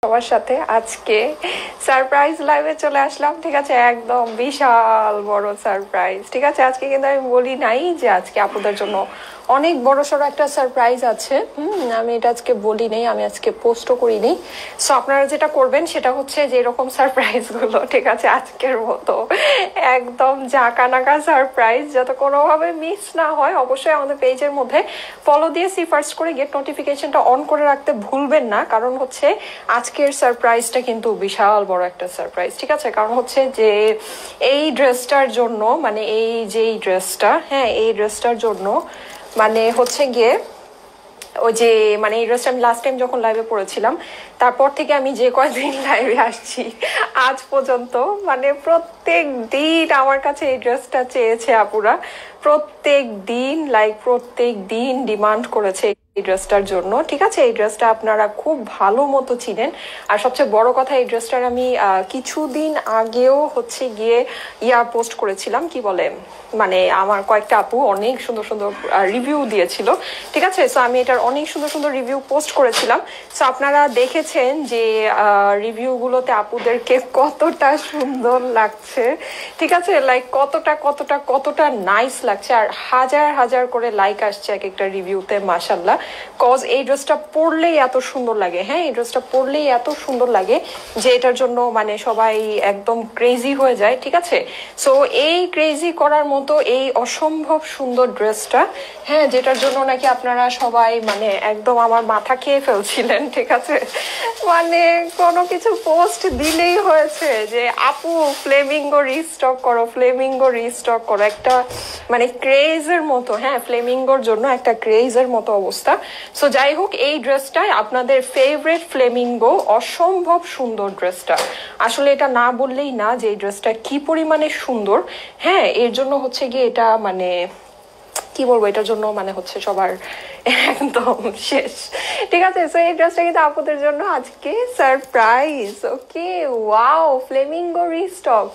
সবার সাথে আজকে সারপ্রাইজ লাইভে চলে আসলাম। ঠিক আছে, একদম বিশাল বড় সারপ্রাইজ। ঠিক আছে, আজকে কিন্তু আমি বলি নাই যে আজকে আপুদের জন্য অনেক বড় সড়ো একটা সারপ্রাইজ আছে। আমি এটা আজকে বলি নেই, আমি আজকে পোস্টও করিনি। সো আপনারা যেটা করবেন সেটা হচ্ছে যে এরকম সারপ্রাইজ গুলো, ঠিক আছে, আজকের মতো একদম জাঁকা নাকা সারপ্রাইজ যাতে কোনোভাবে মিস না হয়, অবশ্যই আমাদের পেজের মধ্যে ফলো দিয়ে সি ফার্স্ট করে গেট নোটিফিকেশনটা অন করে রাখতে ভুলবেন না। কারণ হচ্ছে আজকের সারপ্রাইজটা কিন্তু বিশাল বড় একটা সারপ্রাইজ। ঠিক আছে, কারণ হচ্ছে যে এই ড্রেসটার জন্য, মানে এই যে ড্রেসটা, হ্যাঁ এই ড্রেসটার জন্য মানে হচ্ছে গিয়ে ওই যে মানে এই ড্রেসটা আমি লাস্ট টাইম যখন লাইভে পড়েছিলাম তারপর থেকে আমি যে কয়দিন লাইভে আসছি আজ পর্যন্ত, মানে প্রত্যেক দিন আমার কাছে এই ড্রেসটা চেয়েছে আপুরা, প্রত্যেক দিন ডিমান্ড করেছে এই ড্রেসটার জন্য। ঠিক আছে, এই ড্রেসটা আপনারা খুব ভালো মতো চিনেন। আর সবচেয়ে বড় কথা, এই ড্রেসটার আমি কিছুদিন আগেও হচ্ছে গিয়ে পোস্ট করেছিলাম, কি বলে মানে আমার কয়েকটা আপু অনেক সুন্দর সুন্দর রিভিউ দিয়েছিল। ঠিক আছে, সো আমি এটার অনেক সুন্দর সুন্দর রিভিউ পোস্ট করেছিলাম। সো আপনারা দেখেছেন যে রিভিউগুলোতে আপুদেরকে কতটা সুন্দর লাগছে। ঠিক আছে, লাইক কতটা নাইস লাগছে, আর হাজার হাজার করে লাইক আসছে এক একটা রিভিউতে, মাশাল্লাহ। কজ এই ড্রেসটা পরলেই এত সুন্দর লাগে, হ্যাঁ এই ড্রেসটা পরলেই এত সুন্দর লাগে যে এটার জন্য মানে সবাই একদম ক্রেজি হয়ে যায়। ঠিক আছে, সো এই ক্রেজি করার মতো এই অসম্ভব সুন্দর ড্রেসটা, হ্যাঁ যেটার জন্য নাকি আপনারা সবাই মানে একদম আমার মাথা খেয়ে ফেলছিলেন। ঠিক আছে, মানে কোনো কিছু পোস্ট দিলেই হয়েছে যে আপু ফ্লেমিঙ্গো রিস্টক করো, ফ্লেমিঙ্গো রিস্টক করো, একটা মানে ক্রেজের মতো, হ্যাঁ ফ্লেমিঙ্গোর জন্য একটা ক্রেজের মতো অবস্থা। সো যাই হোক, এই ড্রেসটাই আপনাদের ফেভারিট ফ্লেমিঙ্গো অসম্ভব সুন্দর ড্রেসটা, আসলে এটা না বললেই না যে এই ড্রেসটা কি পরিমাণে সুন্দর। হ্যাঁ এর জন্য হচ্ছে গিয়ে এটা মানে কি বলবো, এটার জন্য মানে হচ্ছে সবার একদম শেষ। ঠিক আছে, সো এই ড্রেসটা কিন্তু আপুদের জন্য আজকে সারপ্রাইজ। ওকে, ওয়াও, ফ্লেমিঙ্গো রিস্টক।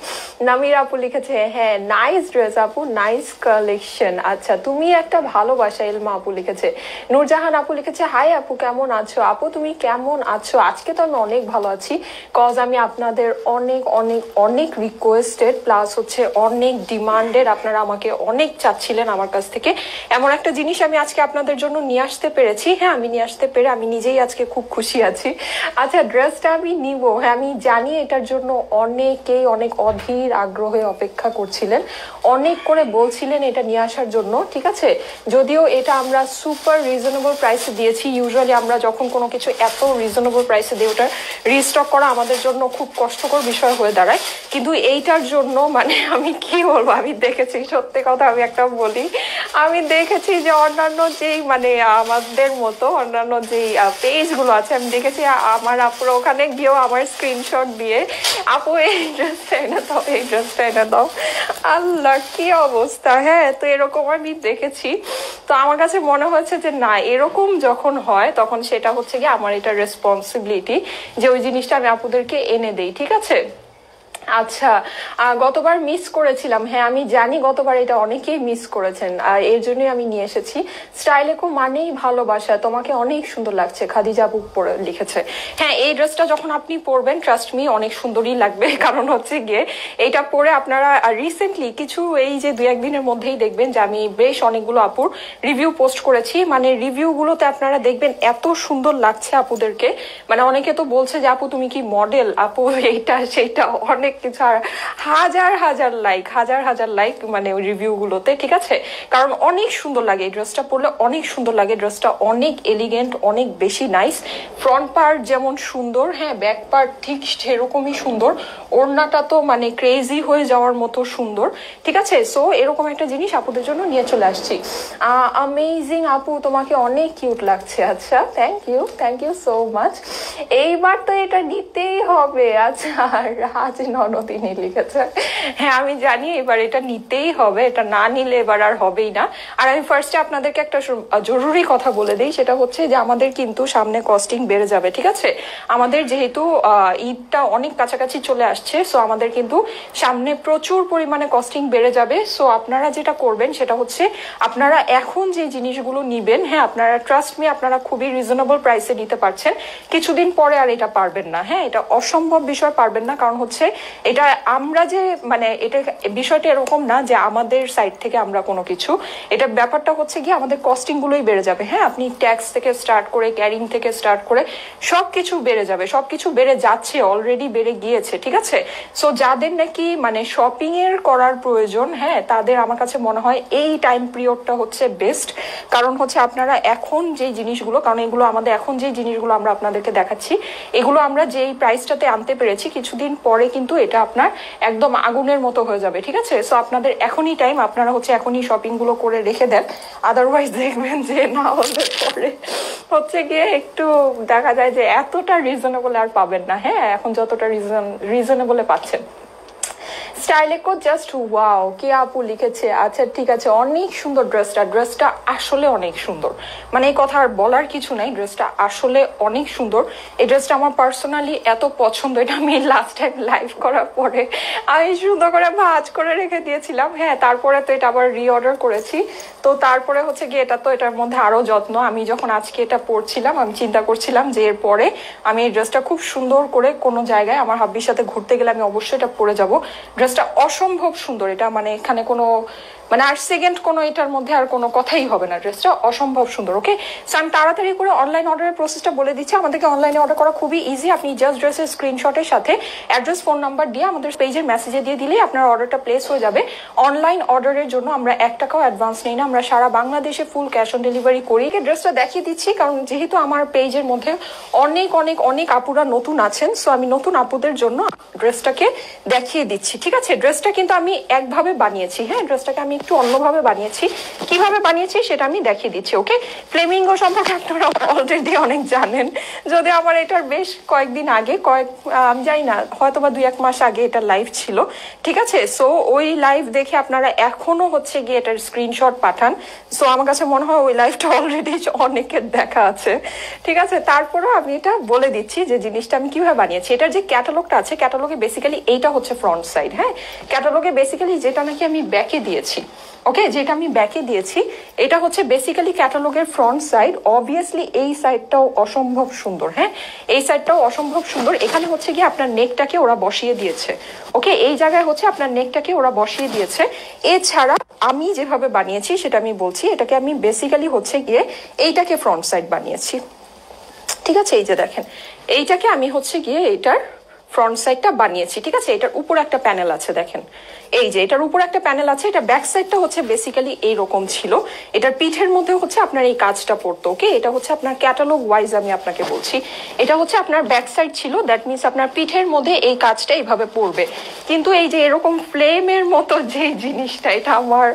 নামির আপু লিখেছে হ্যাঁ নাইস ড্রেস আপু, নাইস কালেকশন। আচ্ছা, তুমি একটা ভালোবাসা, এলমা আপু লিখেছে। নূরজাহান আপু লিখেছে হাই আপু কেমন আছো? আপু তুমি কেমন আছো? আজকে তো আমি অনেক ভালো আছি, কজ আমি আপনাদের অনেক অনেক অনেক রিকোয়েস্টেড প্লাস হচ্ছে অনেক ডিমান্ডেড, আপনারা আমাকে অনেক চাচ্ছিলেন আমার কাছ থেকে, এমন একটা জিনিস আমি আজকে আপনাদের জন্য নিয়ে আসতে পেরেছি। হ্যাঁ আমি নিয়ে আসতে পেরে আমি নিজেই আজকে খুব খুশি আছি। আচ্ছা, ড্রেসটা আমি নিব, হ্যাঁ আমি জানি এটার জন্য অনেকেই অনেক অধীর আগ্রহে অপেক্ষা করছিলেন, অনেক করে বলছিলেন এটা নিয়ে আসার জন্য। ঠিক আছে, যদিও এটা আমরা সুপার রিজনেবল প্রাইসে দিয়েছি, ইউজুয়ালি আমরা যখন কোনো কিছু এত রিজনেবল প্রাইসে দিই ওটা রিস্টক করা আমাদের জন্য খুব কষ্টকর বিষয় হয়ে দাঁড়ায়, কিন্তু এইটার জন্য মানে আমি কি বলবো, আমি দেখেছি সত্যি কথা আমি একটা বলি, আমি দেখেছি যে অন্যান্য যেই মানে আমাদের মতো অন্যান্য যেই পেজগুলো আছে আমি দেখেছি আমার আপুরা ওখানে গিয়েও আমার স্ক্রিনশট দিয়ে আপু এই ড্রেসটা এনে দাও, এই ড্রেসটা এনে দাও, আল্লাহ কি অবস্থা। হ্যাঁ তো এরকম আমি দেখেছি, তো আমার কাছে মনে হয়েছে যে না এরকম যখন হয় তখন সেটা হচ্ছে কি আমার এটা রেসপন্সিবিলিটি যে ওই জিনিসটা আমি আপুদেরকে এনে দেই। ঠিক আছে, আচ্ছা গতবার মিস করেছিলাম, হ্যাঁ আমি জানি গতবার এটা অনেকেই মিস করেছেন, আর এর জন্যই আমি নিয়ে এসেছি। স্টাইলেকো মানেই ভালোবাসা, তোমাকে অনেক সুন্দর লাগছে, খাদিজা আপু পরে লিখেছে। হ্যাঁ এই ড্রেসটা যখন আপনি পরবেন ট্রাস্ট মি অনেক সুন্দরই লাগবে, কারণ হচ্ছে গিয়ে এইটা পরে আপনারা রিসেন্টলি কিছু এই যে 2-1 দিনের মধ্যেই দেখবেন যে আমি বেশ অনেকগুলো আপুর রিভিউ পোস্ট করেছি, মানে রিভিউগুলোতে আপনারা দেখবেন এত সুন্দর লাগছে আপুদেরকে, মানে অনেকে তো বলছে যে আপু তুমি কি মডেল, আপু এইটা সেইটা অনেক কিছু, আর হাজার হাজার লাইক মানে রিভিউ গুলোতে। ঠিক আছে, কারণ অনেক সুন্দর লাগে এই ড্রেসটা পরলে, অনেক সুন্দর লাগে, ড্রেসটা অনেক এলিগেন্ট, অনেক বেশি নাইস। ফ্রন্ট পার্ট যেমন সুন্দর, হ্যাঁ ব্যাক পার্ট ঠিক সেরকমই সুন্দর, ওড়নাটা তো মানে ক্রেজি হয়ে যাওয়ার মতো সুন্দর। ঠিক আছে, সো এরকম একটা জিনিস আপুদের জন্য নিয়ে চলে আসছি। অ্যামেজিং আপু, তোমাকে অনেক কিউট লাগছে। আচ্ছা থ্যাংক ইউ সো মাচ। এইবার তো এটা নিতেই হবে। আচ্ছা রাজ তিনি লিখেছে। হ্যাঁ আমি জানি এবার এটা নিতেই হবে, এটা না নিলে এবার আর হবেই না। আর আমি ফার্স্টে আপনাদেরকে একটা জরুরি কথা বলে দিই, সেটা হচ্ছে যে আমাদের কিন্তু সামনে কস্টিং বেড়ে যাবে, ঠিক আছে? আমাদের যেহেতু ঈদটা অনেক কাছাকাছি চলে আসছে, সো আমাদের কিন্তু সামনে প্রচুর পরিমাণে কস্টিং বেড়ে যাবে। সো আপনারা যেটা করবেন সেটা হচ্ছে আপনারা এখন যে জিনিসগুলো নিবেন, হ্যাঁ আপনারা ট্রাস্ট মি আপনারা খুবই রিজনেবল প্রাইসে নিতে পারছেন, কিছুদিন পরে আর এটা পারবেন না। হ্যাঁ এটা অসম্ভব বিষয়, পারবেন না। কারণ হচ্ছে এটা আমরা যে মানে এটা বিষয়টা এরকম না যে আমাদের সাইড থেকে আমরা কোনো কিছু, এটা ব্যাপারটা হচ্ছে কি আমাদের কস্টিং গুলোই বেড়ে যাবে। হ্যাঁ আপনি ট্যাক্স থেকে স্টার্ট করে ক্যারিং থেকে স্টার্ট করে সবকিছু বেড়ে যাবে, সবকিছু বেড়ে যাচ্ছে, অলরেডি বেড়ে গিয়েছে, ঠিক আছে? সো যাদের নাকি মানে শপিং এর করার প্রয়োজন, হ্যাঁ তাদের আমার কাছে মনে হয় এই টাইম পিরিয়ডটা হচ্ছে বেস্ট। কারণ হচ্ছে আপনারা এখন যে জিনিসগুলো, কারণ এগুলো আমাদের এখন যে জিনিসগুলো আমরা আপনাদেরকে দেখাচ্ছি, এগুলো আমরা যেই প্রাইসটাতে আনতে পেরেছি, কিছুদিন পরে কিন্তু এটা আপনার একদম আগুনের মতো হয়ে যাবে, ঠিক আছে? সো আপনাদের এখনই টাইম, আপনারা হচ্ছে এখনই শপিং গুলো করে রেখে দেন, আদারওয়াইজ দেখবেন যে না হলে পরে হচ্ছে গিয়ে একটু দেখা যায় যে এতটা রিজনেবল আর পাবেন না। হ্যাঁ এখন যতটা রিজনেবলে পাচ্ছেন। স্টাইলেকো জাস্ট ওয়াও, কে আপু লিখেছে? আচ্ছা ঠিক আছে, অনেক সুন্দর ড্রেসটা, ড্রেসটা আসলে অনেক সুন্দর, মানে এই কথা আর বলার কিছু নাই, ড্রেসটা আসলে অনেক সুন্দর। এই ড্রেসটা আমার পার্সোনালি এত পছন্দ, এটা আমি লাস্ট টাইম লাইভ করার পরে আমি সুন্দর করে ভাঁজ করে রেখে দিয়েছিলাম। হ্যাঁ তারপরে তো এটা আবার রিঅর্ডার করেছি, তো তারপরে হচ্ছে গিয়ে এটা তো এটার মধ্যে আরো যত্ন। আমি যখন আজকে এটা পরছিলাম আমি চিন্তা করছিলাম যে এরপরে আমি এই ড্রেসটা খুব সুন্দর করে কোনো জায়গায় আমার হাব্বির সাথে ঘুরতে গেলে আমি অবশ্যই এটা পরে যাবো। ড্রেসটা অসম্ভব সুন্দর, এটা মানে এখানে কোনো মানে আর সেকেন্ড কোনো এটার মধ্যে আর কোনো কথাই হবে না, ড্রেসটা অসম্ভব সুন্দর। ওকে সো আমি তাড়াতাড়ি করে অনলাইন অর্ডারের প্রসেসটা বলে দিচ্ছি। আমাদেরকে অনলাইনে অর্ডার করা খুবই ইজি, আপনি জাস্ট ড্রেসের স্ক্রিনশটের সাথে অ্যাড্রেস ফোন নাম্বার দিয়ে আমাদের পেজের মেসেজে দিয়ে দিলেই আপনার অর্ডারটা প্লেস হয়ে যাবে। অনলাইন অর্ডারের জন্য আমরা 1 টাকাও অ্যাডভান্স নেই না, আমরা সারা বাংলাদেশে ফুল ক্যাশ অন ডেলিভারি করি। ড্রেসটা দেখিয়ে দিচ্ছি কারণ যেহেতু আমার পেজের মধ্যে অনেক অনেক অনেক আপুরা নতুন আছেন, সো আমি নতুন আপুদের জন্য ড্রেসটাকে দেখিয়ে দিচ্ছি, ঠিক আছে? ড্রেসটা কিন্তু আমি একভাবে বানিয়েছি, হ্যাঁ ড্রেসটাকে আমি একটু অন্যভাবে বানিয়েছি, কিভাবে বানিয়েছি সেটা আমি দেখিয়ে দিচ্ছি। ওকে ফ্লেমিঙ্গো সম্পর্কে আপনারা অলরেডি অনেক জানেন, যদি আমার এটার বেশ কয়েকদিন আগে আমি জানি না হয়তো বা 2-1 মাস আগে এটা লাইভ ছিল, ঠিক আছে? সো ওই লাইভ দেখে আপনারা এখনো হচ্ছে গিয়ে এটার স্ক্রিনশট পাঠান। সো আমার কাছে মনে হয় ওই লাইভটা অলরেডি অনেকের দেখা আছে, ঠিক আছে? তারপরেও আমি এটা বলে দিচ্ছি যে জিনিসটা আমি কিভাবে বানিয়েছি। এটার যে ক্যাটালগটা আছে, ক্যাটালগে বেসিক্যালি এইটা হচ্ছে ফ্রন্ট সাইড। হ্যাঁ ক্যাটালগে বেসিক্যালি যেটা নাকি আমি ব্যাকে দিয়েছি, ওকে যেটা আমি ব্যাকে দিয়েছি এটা হচ্ছে বেসিক্যালি ক্যাটালগের ফ্রন্ট সাইড। অবভিয়াসলি এই সাইডটাও অসম্ভব সুন্দর, হ্যাঁ এই সাইডটাও অসম্ভব সুন্দর। এখানে হচ্ছে গিয়ে আপনার নেকটাকে ওরা বসিয়ে দিয়েছে, ওকে এই জায়গায় হচ্ছে আপনার নেকটাকে ওরা বসিয়ে দিয়েছে। এছাড়া আমি যেভাবে বানিয়েছি সেটা আমি বলছি, এটাকে আমি বেসিক্যালি হচ্ছে গিয়ে এইটাকে ফ্রন্ট সাইড বানিয়েছি, ঠিক আছে? এই যে দেখেন এইটাকে আমি হচ্ছে গিয়ে এইটার ফ্রন্ট সাইডটা বানিয়েছি, ঠিক আছে? এটার উপর একটা প্যানেল আছে, দেখেন এই যে এটার উপর একটা প্যানেল আছে। এটা ব্যাক সাইডটা হচ্ছে বেসিক্যালি এইরকম ছিল, এটার পিঠের মধ্যে হচ্ছে আপনার এই কাজটা পড়তো। ওকে এটা হচ্ছে আপনার ক্যাটালগ ওয়াইজ আমি আপনাকে বলছি, এটা হচ্ছে আপনার ব্যাক সাইড ছিল, দ্যাট মিনস আপনার পিঠের মধ্যে এই কাজটা এইভাবে পড়বে। কিন্তু এই যে এরকম ফ্লেমের মতো যে জিনিসটা, এটা আমার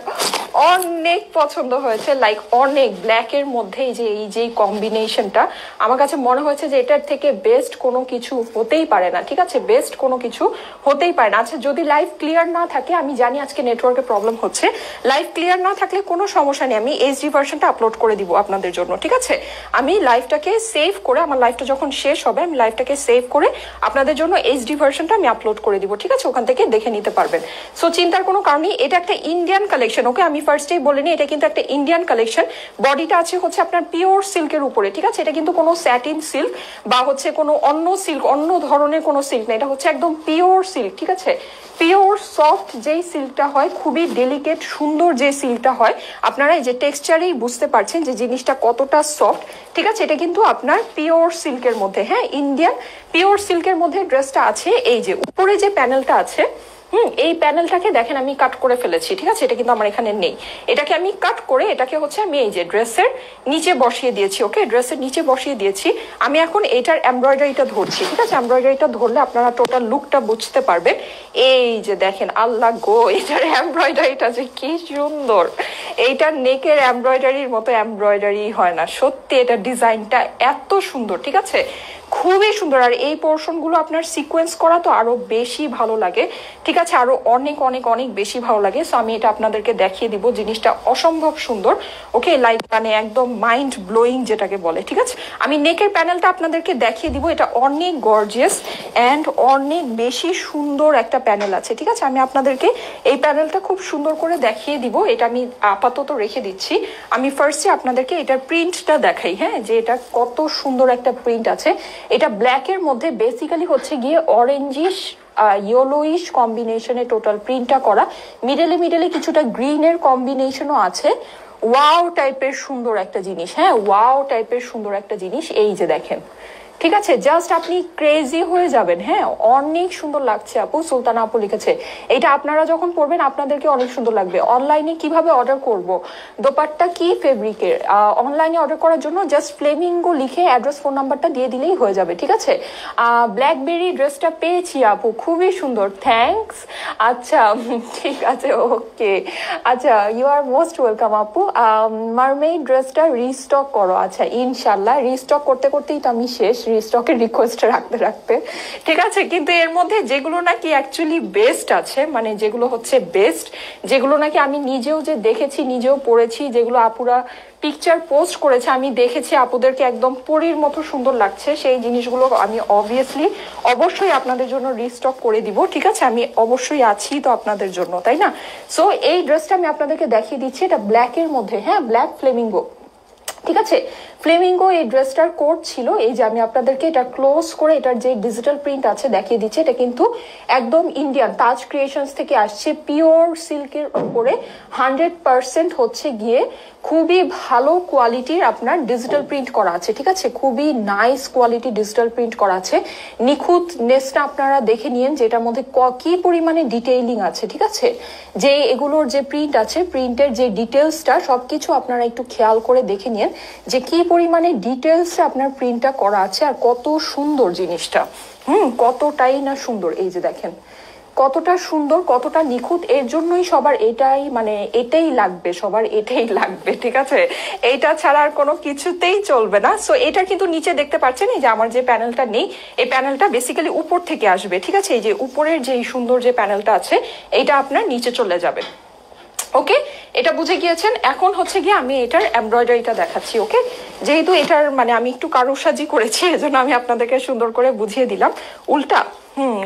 অনেক পছন্দ হয়েছে, লাইক অনেক ব্ল্যাকের মধ্যে এই যে কম্বিনেশনটা আমার কাছে মনে হয়েছে যে এটার থেকে বেস্ট কোনো কিছু হতেই পারে না, ঠিক আছে? বেস্ট কোনো কিছু হতেই পারে না। আচ্ছা যদি লাইভ ক্লিয়ার না থাকে, আমি জানি আজকে নেটওয়ার্কের প্রবলেম হচ্ছে, লাইভ ক্লিয়ার না থাকলে কোনো সমস্যা নেই, আমি এইচডি ভার্সনটা আপলোড করে দিব আপনাদের জন্য, ঠিক আছে? আমি লাইভটাকে সেভ করে, আমার লাইভটা যখন শেষ হবে আমি লাইভটাকে সেভ করে আপনাদের জন্য এইচডি ভার্সনটা আমি আপলোড করে দিব, ঠিক আছে? ওখান থেকে দেখে নিতে পারবেন। সো চিন্তার কোনো কারণ নেই, এটা একটা ইন্ডিয়ান কালেকশন। ওকে আমি ফার্স্টেই বলিনি, এটা কিন্তু একটা ইন্ডিয়ান কালেকশন। বডিটা আছে হচ্ছে আপনার পিওর সিল্কের উপরে, ঠিক আছে? এটা কিন্তু কোনো স্যাটিন সিল্ক বা হচ্ছে কোনো অন্য সিল্ক, অন্য ধরনের কোনো সিল্ক না, এটা হচ্ছে একদম পিওর সিল্ক, ঠিক আছে? পিওর সফট যেই সিল্কটা হয়, খুবই ডেলিকেট সুন্দর যে সিল্কটা হয়, আপনারা এই যে টেক্সচারেই বুঝতে পারছেন যে জিনিসটা কতটা সফট, ঠিক আছে? এটা কিন্তু আপনার পিওর সিল্কের মধ্যে, হ্যাঁ ইন্ডিয়ান পিওর সিল্কের মধ্যে ড্রেসটা আছে। এই যে উপরে যে প্যানেলটা আছে, এই প্যানেলটাকে দেখেন আমি কাট করে ফেলেছি, ঠিক আছে? এটা কিন্তু আমার এখানে নেই, এটাকে আমি কাট করে এটাকে হচ্ছে আমি এই যে ড্রেসের নিচে বসিয়ে দিয়েছি। ওকে ড্রেসের নিচে বসিয়ে দিয়েছি। আমি এখন এটার এমব্রয়ডারিটা ধরছি, ঠিক আছে? এমব্রয়ডারিটা ধরলে আপনারা টোটাল লুকটা বুঝতে পারবেন। এই যে দেখেন, আল্লাহ গো, এটার এমব্রয়ডারিটা যে কি সুন্দর, এইটার নেকের এমব্রয়ডারির মতো এমব্রয়ডারি হয় না, সত্যি এটা ডিজাইনটা এত সুন্দর, ঠিক আছে? খুবই সুন্দর। আর এই পোর্শন গুলো আপনার সিকোয়েন্স করা তো আরো বেশি ভালো লাগে, ঠিক আছে, আরো অনেক অনেক অনেক বেশি ভালো লাগে। সো আমি এটা আপনাদেরকে দেখিয়ে দিব, জিনিসটা অসম্ভব সুন্দর। ওকে, লাইক মানে একদম মাইন্ড ব্লোয়িং যেটাকে বলে, ঠিক আছে। আমি নেকের প্যানেলটা আপনাদেরকে দেখিয়ে দিব, এটা অনেক গর্জিয়াস অ্যান্ড অনেক বেশি সুন্দর একটা প্যানেল আছে, ঠিক আছে। আমি আপনাদেরকে এই প্যানেলটা খুব সুন্দর করে দেখিয়ে দিব, এটা আমি আপাতত রেখে দিচ্ছি। আমি ফার্স্টে আপনাদেরকে এটার প্রিন্টটা দেখাই, হ্যাঁ, যে এটা কত সুন্দর একটা প্রিন্ট আছে। এটা ব্ল্যাকের মধ্যে বেসিক্যালি হচ্ছে গিয়ে অরেঞ্জিশ ইয়েলোইশ কম্বিনেশনে টোটাল প্রিন্টটা করা, মিডলে মিডলে কিছুটা গ্রিনের কম্বিনেশনও আছে। ওয়াও টাইপের সুন্দর একটা জিনিস, হ্যাঁ, ওয়াও টাইপের সুন্দর একটা জিনিস। এই যে দেখেন, ঠিক আছে, জাস্ট আপনি ক্রেজি হয়ে যাবেন। হ্যাঁ, অনেক সুন্দর লাগছে আপু, সুলতানা আপু লিখেছে। এটা আপনারা যখন পড়বেন আপনাদেরকে অনেক সুন্দর লাগবে। অনলাইনে কিভাবে অর্ডার করব, দোপাট্টা কি ফেব্রিকের? অনলাইনে অর্ডার করার জন্য জাস্ট ফ্লেমিঙ্গো লিখে অ্যাড্রেস ফোন নাম্বারটা দিয়ে দিলেই হয়ে যাবে, ঠিক আছে। ব্ল্যাকবেরি ড্রেসটা পেয়েছি আপু, খুবই সুন্দর, থ্যাঙ্কস। আচ্ছা ঠিক আছে, ওকে, আচ্ছা, ইউ আর মোস্ট ওয়েলকাম আপু। মারমেইড ড্রেসটা রিস্টক করো। আচ্ছা, ইনশাল্লাহ রিস্টক করতে করতেই তো আমি শেষ, রিস্টকের রিকোয়েস্ট রাখতে রাখতে, ঠিক আছে। কিন্তু এর মধ্যে যেগুলো নাকি অ্যাকচুয়ালি বেস্ট আছে, মানে যেগুলো হচ্ছে বেস্ট, যেগুলো নাকি আমি নিজেও যে দেখেছি, নিজেও পড়েছি, যেগুলো আপুরা পিকচার পোস্ট করেছে, আমি দেখেছি আপুদেরকে একদম পরীর মতো সুন্দর লাগছে, সেই জিনিসগুলো আমি অবশ্যই আপনাদের জন্য রিস্টক করে দিব, ঠিক আছে। আমি অবশ্যই আছি তো আপনাদের জন্য, তাই না? সো এই ড্রেসটা আমি আপনাদেরকে দেখিয়ে দিচ্ছি, এটা ব্ল্যাকের মধ্যে, হ্যাঁ, ব্ল্যাক ফ্লেমিঙ্গো, ঠিক আছে। ফ্লেমিঙ্গো এই ড্রেসটার কোড ছিল। এই যে আমি আপনাদেরকে এটা ক্লোজ করে এটার যে ডিজিটাল প্রিন্ট আছে দেখিয়ে দিচ্ছি। এটা কিন্তু একদম ইন্ডিয়ান তাজ ক্রিয়েশনস থেকে আসছে, পিওর সিল্কের উপরে 100% হচ্ছে গিয়ে খুবই ভালো কোয়ালিটির আপনার ডিজিটাল প্রিন্ট করা আছে, ঠিক আছে। খুবই নাইস কোয়ালিটি ডিজিটাল প্রিন্ট করা আছে। নিখুঁত নেসটা আপনারা দেখে নিন যে এটার মধ্যে কি পরিমাণে ডিটেইলিং আছে, ঠিক আছে। যে এগুলোর যে প্রিন্ট আছে, প্রিন্টের যে ডিটেলসটা সবকিছু আপনারা একটু খেয়াল করে দেখে নিন যে কি পরিমাণে ডিটেলসে আপনার প্রিন্টটা করা আছে আর কত সুন্দর জিনিসটা, কতটাই না সুন্দর। এই যে দেখেন কতটা সুন্দর, কতটা নিখুঁত। এর জন্যই সবার এটাই, মানে এটাই লাগবে, সবার এটাই লাগবে, ঠিক আছে। এইটা ছাড়া আর কোনো কিছুতেই চলবে না। সো এটা কিন্তু নিচে দেখতে পাচ্ছেন, এই যে আমার যে প্যানেলটা নেই, এই প্যানেলটা বেসিক্যালি উপর থেকে আসবে, ঠিক আছে। এই যে উপরের যে সুন্দর যে প্যানেলটা আছে, এইটা আপনার নিচে চলে যাবে। ওকে, এটা বুঝে গিয়েছেন। এখন হচ্ছে গিয়ে আমি এটার এমব্রয়ডারিটা দেখাচ্ছি। ওকে, যেহেতু এটার মানে আমি একটু কারুসাজি করেছি, এজন্য আমি আপনাদেরকে সুন্দর করে বুঝিয়ে দিলাম। উল্টা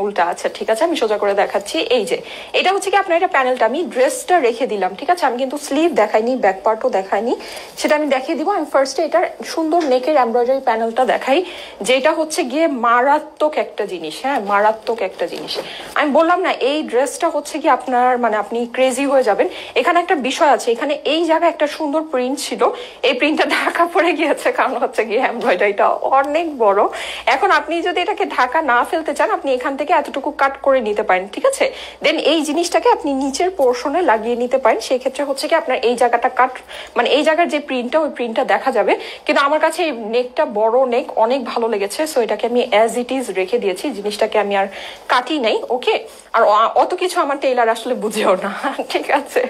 উল্টা, আচ্ছা ঠিক আছে, আমি সোজা করে দেখাচ্ছি। এই যে এটা হচ্ছে কি আপনার এটা প্যানেলটা, আমি ড্রেসটা রেখে দিলাম, ঠিক আছে। আমি কিন্তু স্লিভ দেখাইনি, ব্যাক পার্টও দেখাইনি, সেটা আমি দেখিয়ে দিব। আমি ফার্স্টে এটার সুন্দর নেকের এমব্রয়ডারি প্যানেলটা দেখাই, যেটা হচ্ছে গিয়ে মারাত্মক একটা জিনিস, হ্যাঁ, মারাত্মক একটা জিনিস। আমি বললাম না, এই ড্রেসটা হচ্ছে কি আপনার মানে আপনি ক্রেজি হয়ে যাবেন। এখানে একটা বিষয় আছে, এখানে এই জায়গায় একটা সুন্দর প্রিন্ট ছিল, এই প্রিন্টটা ঢাকা পড়ে গিয়েছে, কারণ হচ্ছে গিয়ে এমব্রয়ডারিটা অনেক বড়। এখন আপনি যদি এটাকে ঢাকা না ফেলতে চান, আপনি এখান থেকে এতটুকু কাট করে নিতে পারেন, ঠিক আছে। দেন এই জিনিসটাকে আপনি নিচের পোর্শনে লাগিয়ে নিতে পারেন। সেই ক্ষেত্রে হচ্ছে কি আপনার এই জায়গাটা কাট, মানে এই জায়গার যে প্রিন্টটা, ওই প্রিন্টটা দেখা যাবে। কিন্তু আমার কাছে এই নেকটা, বড় নেক, অনেক ভালো লেগেছে, সো এটাকে আমি অ্যাজ ইট ইজ রেখে দিয়েছি, জিনিসটাকে আমি আর কাটি নাই। ওকে, আর অত কিছু আমার টেইলার আসলে বুঝেও না, ঠিক আছে।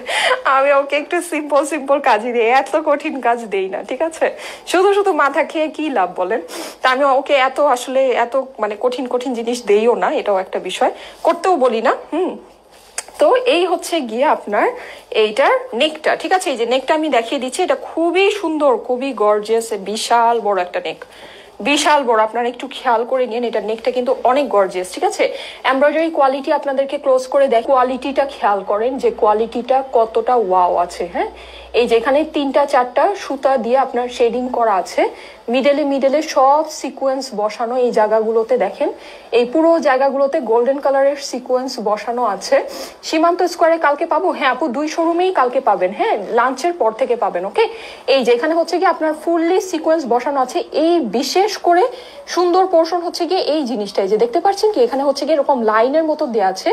আমি ওকে একটু সিম্পল সিম্পল কাজই দিই, এত কঠিন কাজ দেই না, ঠিক আছে। শুধু শুধু মাথা খেয়ে কি লাভ বলেন? তা আমি ওকে এত আসলে এত মানে কঠিন কঠিন জিনিস দেইও না, এটাও একটা বিষয়, করতেও বলি না। তো এই হচ্ছে গিয়ে আপনার এইটার নেকটা, ঠিক আছে। এই যে নেকটা আমি দেখিয়ে দিচ্ছি, এটা খুবই সুন্দর, খুবই গর্জিয়াস, বিশাল বড় একটা নেক, বিশাল বড়। আপনারা একটু খেয়াল করে নিন, এটা নেকটা কিন্তু অনেক গর্জিয়াস, ঠিক আছে। এমব্রয়ডারি কোয়ালিটি আপনাদেরকে ক্লোজ করে দেখ, কোয়ালিটিটা খেয়াল করেন যে কোয়ালিটিটা কতটা ওয়াও আছে। হ্যাঁ, এই যে এখানে 3-4টা সুতা দিয়ে আপনার শেডিং করা আছে, মিডলে সব সিকোয়েন্স বসানো। এই জায়গাগুলোতে দেখেন, এই পুরো জায়গাগুলোতে গোল্ডেন কালারের সিকোয়েন্স বসানো আছে। সীমান্ত স্কোয়ারে কালকে পাবো, হ্যাঁ আপু 2 শোরুমেই কালকে পাবেন, হ্যাঁ, লাঞ্চের পর থেকে পাবেন। ওকে, এই যে এখানে হচ্ছে কি আপনার ফুললি সিকোয়েন্স বসানো আছে। এই বিশেষ করে সুন্দর পোর্শন হচ্ছে গিয়ে এই জিনিসটাই, যে দেখতে পাচ্ছেন কি এখানে হচ্ছে গিয়ে এরকম লাইনের মতো দেওয়া আছে,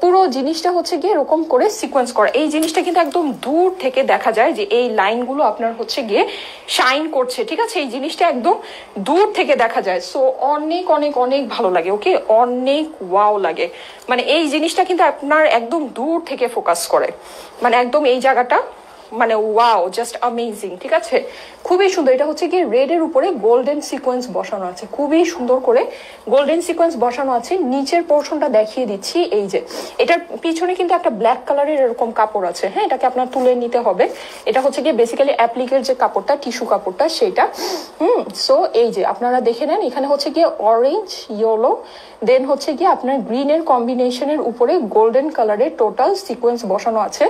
পুরো জিনিসটা হচ্ছে গিয়ে এরকম করে সিকোয়েন্স করা। এই জিনিসটা কিন্তু একদম দূর থেকে দেখা যায় যে এই লাইনগুলো আপনার হচ্ছে গিয়ে শাইন করছে, ঠিক আছে। এই জিনিসটা একদম দূর থেকে দেখা যায়, সো অনেক অনেক অনেক ভালো লাগে। ওকে, অনেক ওয়াও লাগে, মানে এই জিনিসটা কিন্তু আপনার একদম দূর থেকে ফোকাস করে, মানে একদম এই জায়গাটা মানে ওয়াও, জাস্ট অ্যামেজিং। ঠিক আছে, খুবই সুন্দর। এটা হচ্ছে কি রেড এর উপরে গোল্ডেন সিকোয়েন্স বসানো আছে, খুবই সুন্দর করে গোল্ডেন সিকোয়েন্স বসানো আছে। নিচের পোর্শনটা দেখিয়ে দিচ্ছি, এই যে এটার পিছনে কিন্তু একটা ব্ল্যাক কালারের এরকম কাপড় আছে, হ্যাঁ, এটাকে আপনার তুলে নিতে হবে। এটা হচ্ছে কি বেসিক্যালি অ্যাপ্লিকের যে কাপড়টা, টিস্যু কাপড়টা সেটা। সো এই যে আপনারা দেখে নেন, এখানে হচ্ছে গিয়ে অরেঞ্জ, ইয়েলো, দেন হচ্ছে গিয়ে আপনার গ্রিনের কম্বিনেশনের উপরে গোল্ডেন কালারের টোটাল সিকোয়েন্স বসানো আছে।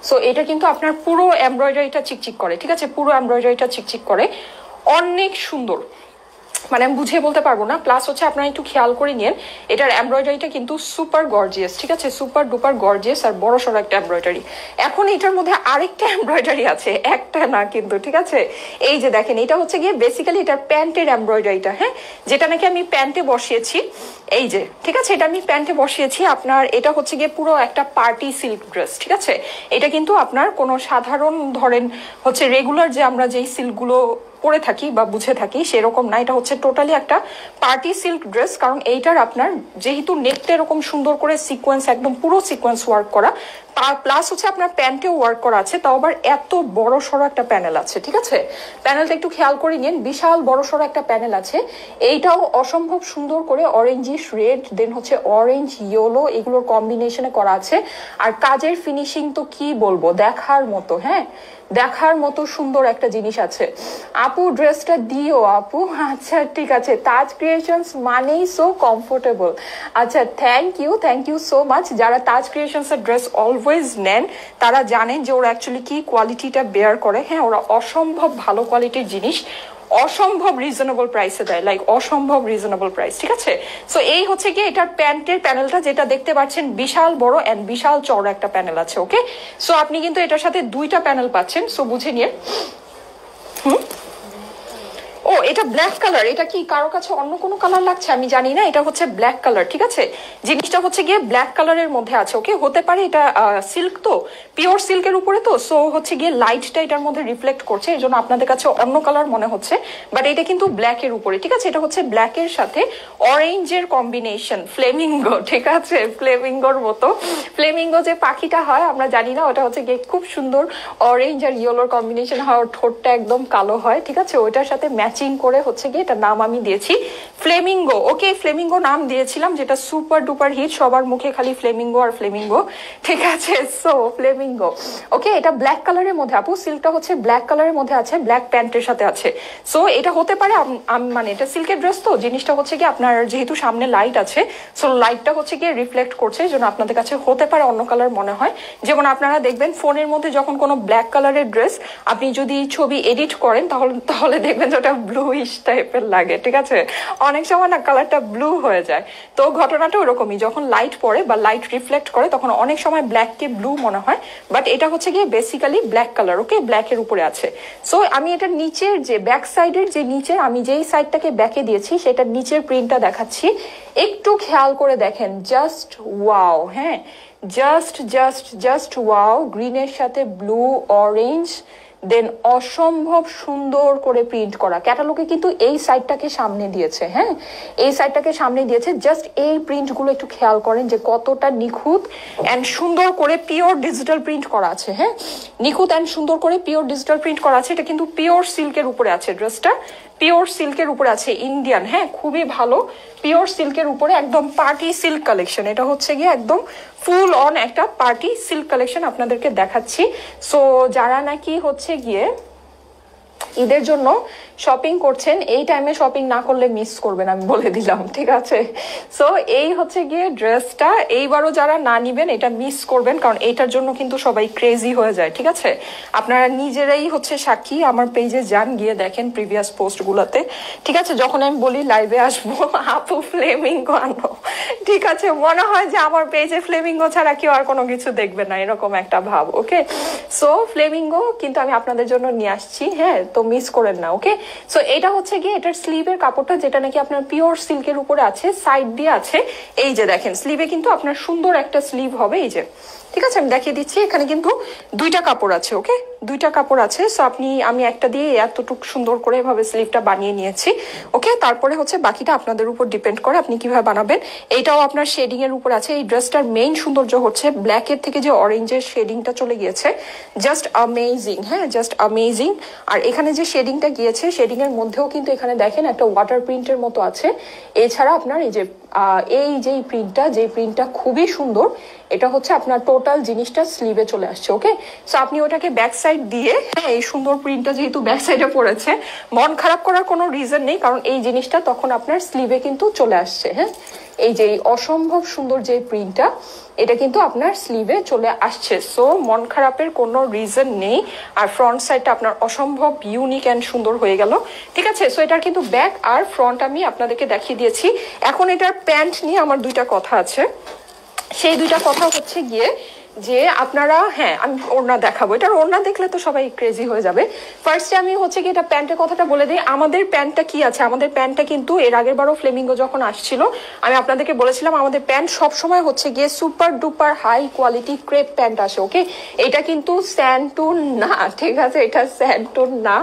সো এটা কিন্তু আপনার পুরো এমব্রয়ডারিটা চিকচিক করে। ঠিক আছে, পুরো এমব্রয়ডারিটা চিকচিক করে, অনেক সুন্দর, মানে আমি বুঝিয়ে বলতে পারবো না। প্লাস হচ্ছে আপনারা একটু খেয়াল করে নিন, এটার এমব্রয়ডারিটা কিন্তু সুপার গর্জিয়াস। ঠিক আছে, সুপার ডুপার গর্জিয়াস আর বড় সড়ো একটা এমব্রয়ডারি। এখন এটার মধ্যে আরেকটা এমব্রয়ডারি আছে, একটা না কিন্তু। ঠিক আছে, এই যে দেখেন, এটা হচ্ছে গিয়ে বেসিক্যালি এটার প্যান্টের এমব্রয়ডারিটা, হ্যাঁ, যেটা নাকি আমি প্যান্টে বসিয়েছি। এই যে, ঠিক আছে, এটা আমি প্যান্টে বসিয়েছি আপনার। এটা হচ্ছে গিয়ে পুরো একটা পার্টি সিল্ক ড্রেস। ঠিক আছে, এটা কিন্তু আপনার কোনো সাধারণ ধরেন হচ্ছে রেগুলার যে আমরা যেই সিল্কগুলো পরে থাকি বা বুঝে থাকি সেরকম না, এটা হচ্ছে টোটালি একটা পার্টি সিল্ক ড্রেস। কারণ এইটার আপনার যেহেতু নেকটা এরকম সুন্দর করে সিকোয়েন্স, একদম পুরো সিকোয়েন্স ওয়ার্ক করা, প্লাস হচ্ছে আপনার প্যান্টেও ওয়ার্ক করা আছে, তাও আবার এত বড় সড়ো একটা প্যানেল আছে। ঠিক আছে, প্যানেলটা একটু খেয়াল করে নিন, বিশাল বড় সড়ো একটা প্যানেল আছে। এইটাও অসম্ভব সুন্দর করে অরেঞ্জিশ রেড, দেন হচ্ছে অরেঞ্জ ইয়েলো, এগুলোর কম্বিনেশনে করা আছে। আর কাজের ফিনিশিং তো কি বলবো, দেখার মতো, হ্যাঁ, দেখার মতো সুন্দর একটা জিনিস আছে। আপু ড্রেসটা দিও আপু। আচ্ছা ঠিক আছে, তাজ ক্রিয়েশনস মানেই সো কমফোর্টেবল। আচ্ছা, থ্যাংক ইউ সো মাচ। যারা তাজ ক্রিয়েশনস এর ড্রেস অলওয়েজ নেন তারা জানেন যে ওরা অ্যাকচুয়ালি কি কোয়ালিটিটা বেয়ার করে। হ্যাঁ, ওরা অসম্ভব ভালো কোয়ালিটির জিনিস অসম্ভব রিজনেবল প্রাইসে দেয়, লাইক অসম্ভব রিজনেবল প্রাইস। ঠিক আছে, সো এই হচ্ছে কি এটার প্যান্টের প্যানেলটা, যেটা দেখতে পাচ্ছেন বিশাল বড় এন্ড বিশাল চওড়া একটা প্যানেল আছে। ওকে, সো আপনি কিন্তু এটার সাথে দুইটা প্যানেল পাচ্ছেন, সো বুঝে নিন। ও, এটা ব্ল্যাক কালার। এটা কি কারো কাছে অন্য কোনো কালার লাগছে আমি জানি না, এটা হচ্ছে ব্ল্যাক কালার। ঠিক আছে, জিনিসটা হচ্ছে গিয়ে ব্ল্যাক কালারের মধ্যে আছে। ওকে, হতে পারে এটা সিল্ক, তো পিওর সিল্কের উপরে, তো সো হচ্ছে গিয়ে লাইটটা এটার মধ্যে রিফ্লেক্ট করছে, এই জন্য আপনাদের কাছে অন্য কালার মনে হচ্ছে, বাট এটা কিন্তু ব্ল্যাকের উপরে। ঠিক আছে, এটা হচ্ছে ব্ল্যাকের সাথে অরেঞ্জের কম্বিনেশন, ফ্লেমিঙ্গো। ঠিক আছে, ফ্লেমিঙ্গোর মতো, ফ্লেমিঙ্গো যে পাখিটা হয় আমরা জানি না, ওটা হচ্ছে গিয়ে খুব সুন্দর অরেঞ্জ আর ইয়েলোর কম্বিনেশন হয়, ওর ঠোঁটটা একদম কালো হয়। ঠিক আছে, ওইটার সাথে ম্যাচিং করে হচ্ছে গিয়ে এটার নাম আমি দিয়েছি ফ্লেমিঙ্গো। ওকে, ফ্লেমিঙ্গো নাম দিয়েছিলাম, যেটা সুপার ডুপার হিট, সবার মুখে খালি ফ্লেমিঙ্গো আর ফ্লেমিঙ্গো। ঠিক আছে, সো ফ্লেমিঙ্গো। ওকে, এটা ব্ল্যাক কালারের মধ্যে আপু, সিল্কটা হচ্ছে ব্ল্যাক কালারের মধ্যে আছে, ব্ল্যাক প্যান্টের সাথে আছে। সো এটা হতে পারে মানে এটা সিল্কের ড্রেস, তো জিনিসটা হচ্ছে কি আপনার যেহেতু সামনে লাইট আছে, সো লাইটটা হচ্ছে গিয়ে রিফ্লেক্ট করছে, এই জন্য আপনাদের কাছে হতে পারে অন্য কালার মনে হয়। যেমন আপনারা দেখবেন ফোনের মধ্যে যখন কোনো ব্ল্যাক কালারের ড্রেস আপনি যদি ছবি এডিট করেন তাহলে দেখবেন যে ওটা ব্লুইশ টাইপের লাগে। ঠিক আছে, অনেক সময় না কালারটা ব্লু হয়ে যায়। তো ঘটনাটা ওরকমই, যখন লাইট পড়ে বা লাইট রিফ্লেক্ট করে তখন অনেক সময় ব্ল্যাককে ব্লু মনে হয়, বাট এটা হচ্ছে গিয়ে বেসিক্যালি ব্ল্যাক কালার। ওকে, ব্ল্যাকের উপরে আছে। সো আমি এটার নিচের যে ব্যাক সাইডের যে নিচের, আমি যেই সাইডটাকে ব্যাকে দিয়েছি সেটার নিচের প্রিন্টটা দেখাচ্ছি, একটু খেয়াল করে দেখেন, জাস্ট ওয়াও। হ্যাঁ, জাস্ট ওয়াও, গ্রিনের সাথে ব্লু অরেঞ্জ, দেন অসম্ভব সুন্দর করে প্রিন্ট করা। ক্যাটালগে কিন্তু এই সাইডটাকে সামনে দিয়েছে, হ্যাঁ, এই সাইডটাকে সামনে দিয়েছে। জাস্ট এই প্রিন্টগুলো একটু খেয়াল করেন যে কতটা নিখুঁত অ্যান্ড সুন্দর করে পিওর ডিজিটাল প্রিন্ট করা আছে। হ্যাঁ, নিখুঁত অ্যান্ড সুন্দর করে পিওর ডিজিটাল প্রিন্ট করা আছে। এটা কিন্তু পিওর সিল্কের উপরে আছে, ড্রেসটা পিওর সিল্কের উপরে আছে, ইন্ডিয়ান। হ্যাঁ, খুবই ভালো, পিওর সিল্কের উপরে একদম পার্টি সিল্ক কালেকশন। এটা হচ্ছে গিয়ে একদম ফুল অন একটা পার্টি সিল্ক কালেকশন আপনাদেরকে দেখাচ্ছি। সো যারা নাকি হচ্ছে গিয়ে ঈদের জন্য শপিং করছেন, এই টাইমে শপিং না করলে মিস করবেন, আমি বলে দিলাম। ঠিক আছে, সো এই হচ্ছে গিয়ে ড্রেসটা, এইবারও যারা না নিবেন এটা মিস করবেন, কারণ এইটার জন্য কিন্তু সবাই ক্রেজি হয়ে যায়। ঠিক আছে, আপনারা নিজেরাই হচ্ছে সাক্ষী, আমার পেজে যান, গিয়ে দেখেন প্রিভিয়াস পোস্টগুলোতে। ঠিক আছে, যখন আমি বলি লাইভে আসবো আপু ফ্লেমিঙ্গো আনো, ঠিক আছে, মনে হয় যে আমার পেজে ফ্লেমিঙ্গো ছাড়া কেউ আর কোনো কিছু দেখবে না, এরকম একটা ভাব। ওকে, সো ফ্লেমিঙ্গো কিন্তু আমি আপনাদের জন্য নিয়ে আসছি, হ্যাঁ, তো মিস করেন না। ওকে, সো এটা হচ্ছে গিয়ে এটার স্লিভের কাপড়টা, যেটা নাকি আপনার পিওর সিল্কের উপরে আছে, সাইড দিয়ে আছে। এই যে দেখেন, স্লিভে কিন্তু আপনার সুন্দর একটা স্লিভ হবে, এই যে। ঠিক আছে, আমি দেখিয়ে দিচ্ছি, এখানে কিন্তু দুইটা কাপড় আছে। ওকে, দুইটা কাপড় আছে, সো আমি একটা দিয়ে এতটুকু সুন্দর করে এভাবে স্লিভটা বানিয়ে নিয়েছি। ওকে, তারপরে হচ্ছে বাকিটা আপনাদের উপর ডিপেন্ড করে আপনি কিভাবে বানাবেন। এইটাও আপনার শেডিং এর উপর আছে। এই ড্রেসটার মেইন সৌন্দর্য হচ্ছে ব্ল্যাকের থেকে যে অরেঞ্জের শেডিংটা চলে গিয়েছে, জাস্ট অ্যামেজিং। হ্যাঁ, জাস্ট অ্যামেজিং। আর এখানে যে শেডিংটা গিয়েছে, শেডিং এর মধ্যেও কিন্তু এখানে দেখেন একটা ওয়াটার প্রিন্টের মতো আছে। এছাড়া আপনার এই যে প্রিন্টটা খুবই সুন্দর। এটা হচ্ছে আপনার টোটাল জিনিসটা স্লিভে চলে আসছে। ওকে, সো আপনি ওটাকে ব্যাক সাইড দিয়ে, হ্যাঁ, এই সুন্দর প্রিন্টটা যেহেতু ব্যাক সাইডে পড়েছে, মন খারাপ করার কোনো রিজন নেই, কারণ এই জিনিসটা তখন আপনার স্লিভে কিন্তু চলে আসছে। হ্যাঁ, এই যে অসম্ভব সুন্দর যে প্রিন্টটা, এটা কিন্তু আপনার স্লিভে চলে আসছে। সো মন খারাপের কোনো রিজন নেই। আর ফ্রন্ট সাইডটা আপনার অসম্ভব ইউনিক অ্যান্ড সুন্দর হয়ে গেল। ঠিক আছে, সো এটার কিন্তু ব্যাক আর ফ্রন্ট আমি আপনাদেরকে দেখিয়ে দিয়েছি। এখন এটার প্যান্ট নিয়ে আমার দুইটা কথা আছে। সেই দুইটা কথা হচ্ছে গিয়ে যে আপনারা, হ্যাঁ, আমি ওড়না দেখাবো। এটার ওড়না দেখলে তো সবাই ক্রেজি হয়ে যাবে। ফার্স্টে আমি হচ্ছে কি এটা প্যান্টের কথাটা বলে দিই। আমাদের প্যান্টটা কি আছে, আমাদের প্যান্টটা কিন্তু এর আগের বারও ফ্লেমিঙ্গো যখন আসছিল, আমি আপনাদেরকে বলেছিলাম আমাদের প্যান্ট সবসময় হচ্ছে গিয়ে super duper high quality crepe pant আসে। ওকে, এটা কিন্তু স্যান্টুন না, ঠিক আছে, এটা স্যান্টুন না,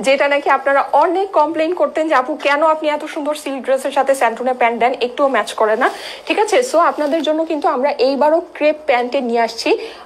যেটা নাকি আপনারা অনেক কমপ্লেন করতেন যে আপু কেন আপনি এত সুন্দর সিল্ক ড্রেসের সাথে স্যান্টুনের প্যান্ট দেন, একটুও ম্যাচ করে না। ঠিক আছে, সো আপনাদের জন্য কিন্তু আমরা এইবারও ক্রেপ প্যান্টে নিয়ে আসছি।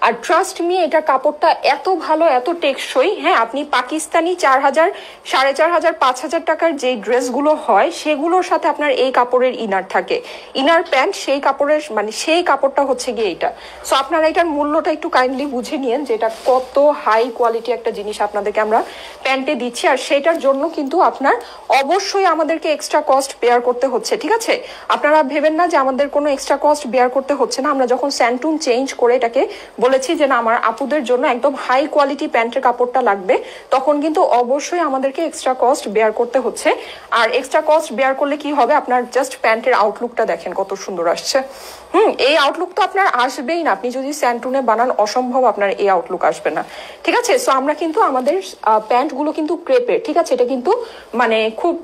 আর ট্রাস্ট মি, এটা কাপড়টা এত ভালো, এত টেকসই। হ্যাঁ, আপনি পাকিস্তানি 4000, 4500, 5000 টাকার যে ড্রেসগুলো হয় সেগুলোর সাথে আপনার এই কাপড়ের ইনার থাকে, ইনার প্যান্ট, সেই কাপড়ের মানে সেই কাপড়টা হচ্ছে গিয়ে এইটা। সো আপনারা এটার মূল্যটা একটু কাইন্ডলি বুঝে নিয়েন যে এটা কত হাই কোয়ালিটি একটা জিনিস আপনাদেরকে আমরা প্যান্টে দিচ্ছি। আর সেটার জন্য কিন্তু আপনার অবশ্যই আমাদেরকে এক্সট্রা কস্ট বেয়ার করতে হচ্ছে। ঠিক আছে, আপনারা ভেবেন না যে আমাদের কোনো এক্সট্রা কস্ট বেয়ার করতে হচ্ছে না। আমরা যখন স্যান্টুন চেঞ্জ করে এটাকে বলেছি যে না, আমার আপুদের জন্য একদম হাই কোয়ালিটি প্যান্টের কাপড়টা লাগবে, তখন কিন্তু অবশ্যই আমাদেরকে এক্সট্রা কস্ট বেয়ার করতে হচ্ছে। আর এক্সট্রা কস্ট বেয়ার করলে কি হবে, আপনার জাস্ট প্যান্টের আউটলুকটা দেখেন কত সুন্দর আসছে। এই আউটলুক তো আপনার আসবেই না, আপনি যদি স্যান্টুনে বানান অসম্ভব আপনার এই আউটলুক আসবে না। ঠিক আছে, সো আমরা কিন্তু আমাদের প্যান্টগুলো কিন্তু ক্রেপের। ঠিক আছে, এটা কিন্তু মানে খুব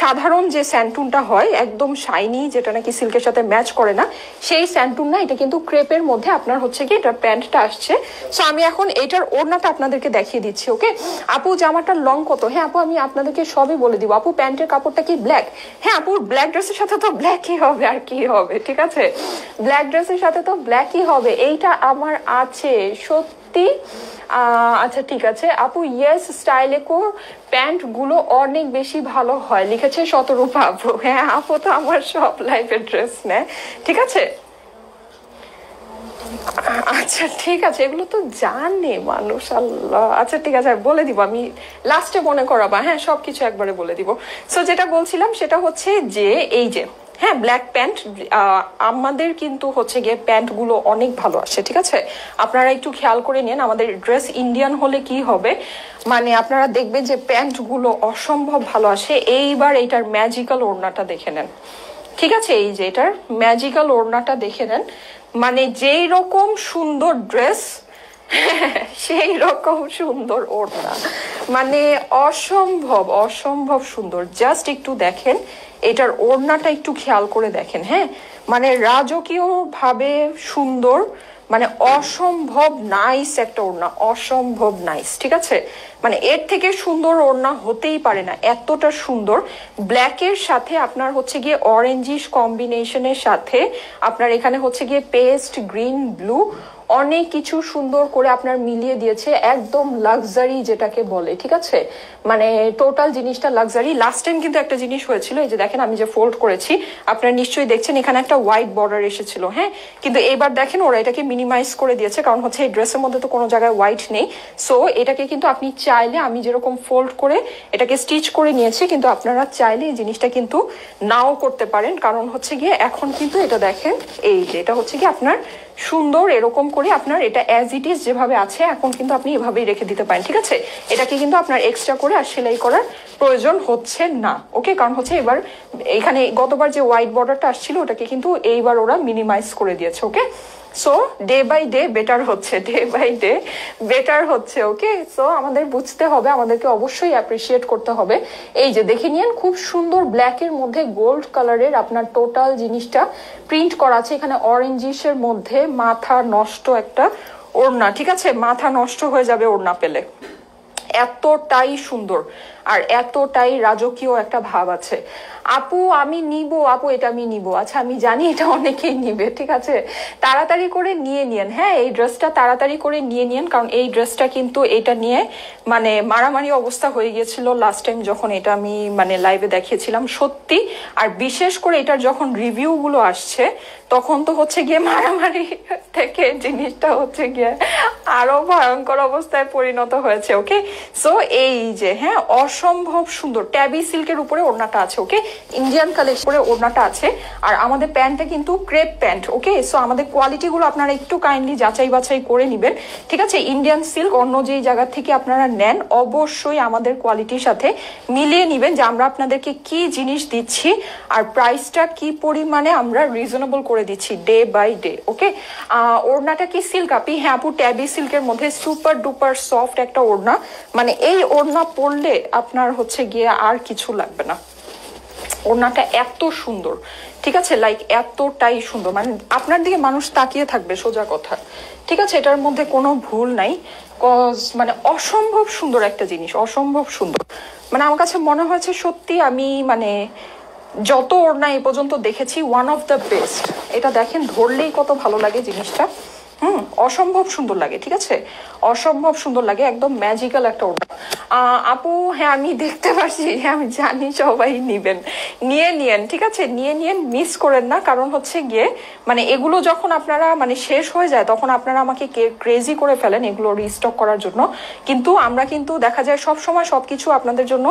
সাধারণ যে স্যান্টুনটা হয় একদম শাইনি, যেটা নাকি সিল্কের সাথে ম্যাচ করে না, সেই স্যান্টুন না, এটা কিন্তু ক্রেপের মধ্যে আপনার হচ্ছে কি এটা প্যান্টটা আসছে। সো আমি এখন এটার ওড়নাটা আপনাদেরকে দেখিয়ে দিচ্ছি। ওকে আপু, জামাটার লং কত? হ্যাঁ আপু, আমি আপনাদেরকে সবই বলে দিব। আপু, প্যান্টের কাপড়টা কি ব্ল্যাক? হ্যাঁ আপু, ব্ল্যাক ড্রেসের সাথে তো ব্ল্যাকই হবে, আর কি হবে। ঠিক আছে, ব্ল্যাক ড্রেসের সাথে তো ব্ল্যাকই হবে। এইটা আমার আছে সত্যি। আচ্ছা ঠিক আছে আপু, ইয়েস স্টাইলেকো প্যান্ট গুলো অনেক বেশি ভালো হয়, লিখেছে শতরূপা আপু। হ্যাঁ আপু তো আমার সব লাইফের ড্রেস নেয়। ঠিক আছে, আচ্ছা ঠিক আছে, এগুলো তো জানে মানুষ, আল্লাহ। আচ্ছা ঠিক আছে, বলে দিব আমি লাস্টে মনে করাবা। হ্যাঁ, সবকিছু একবারে বলে দিব। সো যেটা বলছিলাম সেটা হচ্ছে যে এই যে, হ্যাঁ, ব্ল্যাক প্যান্ট আমাদের কিন্তু হচ্ছে গিয়ে প্যান্ট গুলো অনেক ভালো আসে। ঠিক আছে, আপনারা একটু খেয়াল করে নিন। আমাদের ড্রেস ইন্ডিয়ান হলে কি হবে, মানে আপনারা দেখবেন যে প্যান্ট গুলো অসম্ভব ভালো আসে। এইবার এইটার ম্যাজিক্যাল ওড়নাটা দেখে নেন। ঠিক আছে, এই যে এটার ম্যাজিক্যাল ওড়নাটা দেখে নেন। মানে যেই রকম সুন্দর ড্রেস সেই রকম সুন্দর ওড়না, মানে অসম্ভব অসম্ভব সুন্দর। জাস্ট একটু দেখেন এটার ওড়নাটা, একটু খেয়াল করে দেখেন। হ্যাঁ, মানে রাজকীয় ভাবে সুন্দর, মানে অসম্ভব নাইস একটা ওড়না, অসম্ভব নাইস। ঠিক আছে, মানে এর থেকে সুন্দর ওড়না হতেই পারে না, এতটা সুন্দর। ব্ল্যাকের সাথে আপনার হচ্ছে গিয়ে অরেঞ্জিশ কম্বিনেশনের সাথে আপনার এখানে হচ্ছে গিয়ে পেস্ট গ্রিন ব্লু অনেক কিছু সুন্দর করে আপনার মিলিয়ে দিয়েছে, একদম লাক্সারি যেটাকে বলে। ঠিক আছে, মানে টোটাল জিনিসটা লাক্সারি। লাস্ট টাইম কিন্তু একটা জিনিস হয়েছিল, এই যে দেখেন আমি যে ফোল্ড করেছি, আপনারা নিশ্চয়ই দেখছেন এখানে একটা হোয়াইট বর্ডার এসেছিল। হ্যাঁ, কিন্তু এবার দেখেন ওরা এটাকে মিনিমাইজ করে দিয়েছে, কারণ হচ্ছে এই ড্রেসের মধ্যে তো কোনো জায়গায় হোয়াইট নেই। সো এটাকে কিন্তু আপনি চাইলে, আমি যেরকম ফোল্ড করে এটাকে স্টিচ করে নিয়েছি, কিন্তু আপনারা চাইলে এই জিনিসটা কিন্তু নাও করতে পারেন। কারণ হচ্ছে গিয়ে এখন কিন্তু এটা দেখেন, এই যে এটা হচ্ছে গিয়ে আপনার সুন্দর এরকম করে আপনার এটা অ্যাজ ইট ইজ যেভাবে আছে এখন কিন্তু আপনি এভাবেই রেখে দিতে পারেন। ঠিক আছে, এটাকে কিন্তু আপনার এক্সট্রা করে আর সেলাই করার প্রয়োজন হচ্ছে না। ওকে, কারণ হচ্ছে এবার এখানে গতবার যে হোয়াইট বর্ডারটা আসছিল ওটাকে কিন্তু এইবার ওরা মিনিমাইজ করে দিয়েছে। Okay, so day by day better হচ্ছে, ডে বাই ডে বেটার হচ্ছে। ওকে, সো আমাদের বুঝতে হবে, আমাদেরকে অবশ্যই অ্যাপ্রিসিয়েট করতে হবে। এই যে দেখে নিন, খুব সুন্দর ব্ল্যাকের মধ্যে গোল্ড কালারের আপনার টোটাল জিনিসটা প্রিন্ট করা আছে। এখানে অরেঞ্জিশের মধ্যে মাথা নষ্ট একটা ওড়না। ঠিক আছে, মাথা নষ্ট হয়ে যাবে ওড়না পেলে। এতটাই সুন্দর আর এতটাই রাজকীয় একটা ভাব আছে। আপু আমি নিব, আপু এটা আমি নিব, আচ্ছা আমি জানি এটা অনেকেই নিবে, ঠিক আছে তাড়াতাড়ি করে নিয়ে নিন। হ্যাঁ এই ড্রেসটা তাড়াতাড়ি করে নিয়ে নিন, কারণ এই ড্রেসটা কিন্তু এটা নিয়ে মানে মারামারি অবস্থা হয়ে গিয়েছিল লাস্ট টাইম যখন এটা আমি মানে লাইভে দেখিয়েছিলাম সত্যি। আর বিশেষ করে এটার যখন রিভিউ গুলো আসছে তখন তো হচ্ছে গিয়ে মারামারি থেকে জিনিসটা হচ্ছে গিয়ে আরো ভয়ঙ্কর অবস্থায় পরিণত হয়েছে। ওকে সো এই যে হ্যাঁ অসম্ভব সুন্দর ট্যাবি সিল্কের উপরে ওড়নাটা আছে। ওকে ইন্ডিয়ান কালেকশন করে ওড়নাটা আছে, আর আমাদের প্যান্টটা কিন্তু ক্রেপ প্যান্ট। ওকে সো আমাদের কোয়ালিটি গুলো আপনারা একটু কাইন্ডলি যাচাই বাছাই করে নিবেন, ঠিক আছে। ইন্ডিয়ান সিল্ক অন্য যেই জায়গা থেকে আপনারা নেন অবশ্যই আমাদের কোয়ালিটির সাথে মিলিয়ে নিবেন যে আমরা আপনাদেরকে কি জিনিস দিচ্ছি আর প্রাইসটা কি পরিমাণে আমরা রিজনেবল করে দিচ্ছি ডে বাই ডে। ওকে ওড়নাটা কি সিল্ক আপি? হ্যাঁ আপু ট্যাবি সিল্কের মধ্যে সুপার ডুপার সফট একটা ওড়না, মানে এই ওড়না পরলে আপনার হচ্ছে গিয়ে আর কিছু লাগবে না। ওড়নাটা এত সুন্দর, ঠিক আছে লাইক এতটাই সুন্দর, মানে আপনার দিকে মানুষ তাকিয়ে থাকবে সোজা কথা, ঠিক আছে এটার মধ্যে কোনো ভুল নাই। কজ মানে অসম্ভব সুন্দর একটা জিনিস, অসম্ভব সুন্দর। মানে আমার কাছে মনে হয়েছে সত্যি আমি মানে যত ওড়না এ পর্যন্ত দেখেছি ওয়ান অফ দ্য বেস্ট। এটা দেখেন ধরলেই কত ভালো লাগে জিনিসটা, অসম্ভব সুন্দর লাগে, ঠিক আছে অসম্ভব সুন্দর লাগে, একদম ম্যাজিক্যাল একটা ওড়না। আপু হ্যাঁ আমি দেখতে পাচ্ছি, হ্যাঁ আমি জানি সবাই নিবেন, নিয়ে নিয়েন, ঠিক আছে নিয়ে নিয়েন, মিস করেন না। কারণ হচ্ছে গিয়ে মানে এগুলো যখন আপনারা মানে শেষ হয়ে যায় তখন আপনারা আমাকে ক্রেজি করে ফেলেন এগুলো রিস্টক করার জন্য, কিন্তু আমরা কিন্তু দেখা যায় সব সময় সবকিছু আপনাদের জন্য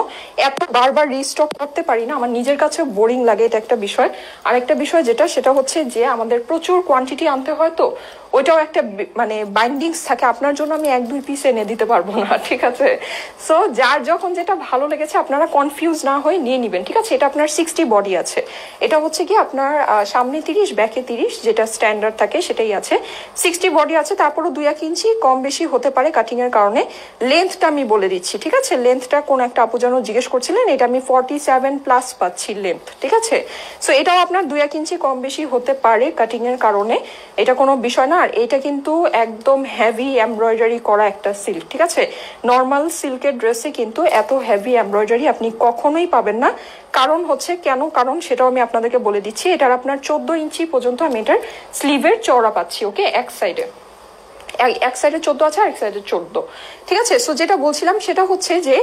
এত বারবার রিস্টক করতে পারি না, আমার নিজের কাছে বোরিং লাগে, এটা একটা বিষয়। আরেকটা বিষয় যেটা সেটা হচ্ছে যে আমাদের প্রচুর কোয়ান্টিটি আনতে হয়, তো ওইটাও একটা মানে বাইন্ডিংস থাকে, আপনার জন্য আমি 1-2 পিস এনে দিতে পারবো না, ঠিক আছে। সো যার যখন যেটা ভালো লেগেছে আপনারা কনফিউজ না হয়ে নিয়ে নিবেন, ঠিক আছে। এটা আপনার 60 বডি আছে, এটা হচ্ছে কি আপনার সামনে 30 ব্যাকে 30 যেটা স্ট্যান্ডার্ড থাকে সেটাই আছে, 60 বডি আছে। তারপরও 2-1 ইঞ্চি কম বেশি হতে পারে কাটিং এর কারণে। লেন্থটা আমি বলে দিচ্ছি, ঠিক আছে লেন্থটা কোন একটা আপু যেন জিজ্ঞেস করছিলেন, এটা আমি 47+ পাচ্ছি লেন্থ, ঠিক আছে। সো এটাও আপনার 2-1 ইঞ্চি কম বেশি হতে পারে কাটিং এর কারণে, এটা কোনো বিষয় না। আর এটা কিন্তু একদম হেভি এমব্রয়ডারি করা একটা সিল্ক, ঠিক আছে নর্মাল সিল্কের ড্রেসে কিন্তু এত হেভি এমব্রয়ডারি আপনি কখনোই পাবেন না। কারণ হচ্ছে কেন, কারণ সেটাও আমি আপনাদেরকে বলে দিচ্ছি। এটার আপনার 14 ইঞ্চি পর্যন্ত আমি এটার স্লিভের চওড়া পাচ্ছি। ওকে এক সাইডে 14 আছে আর এক সাইডে 14, ঠিক আছে। সো যেটা বলছিলাম সেটা হচ্ছে যে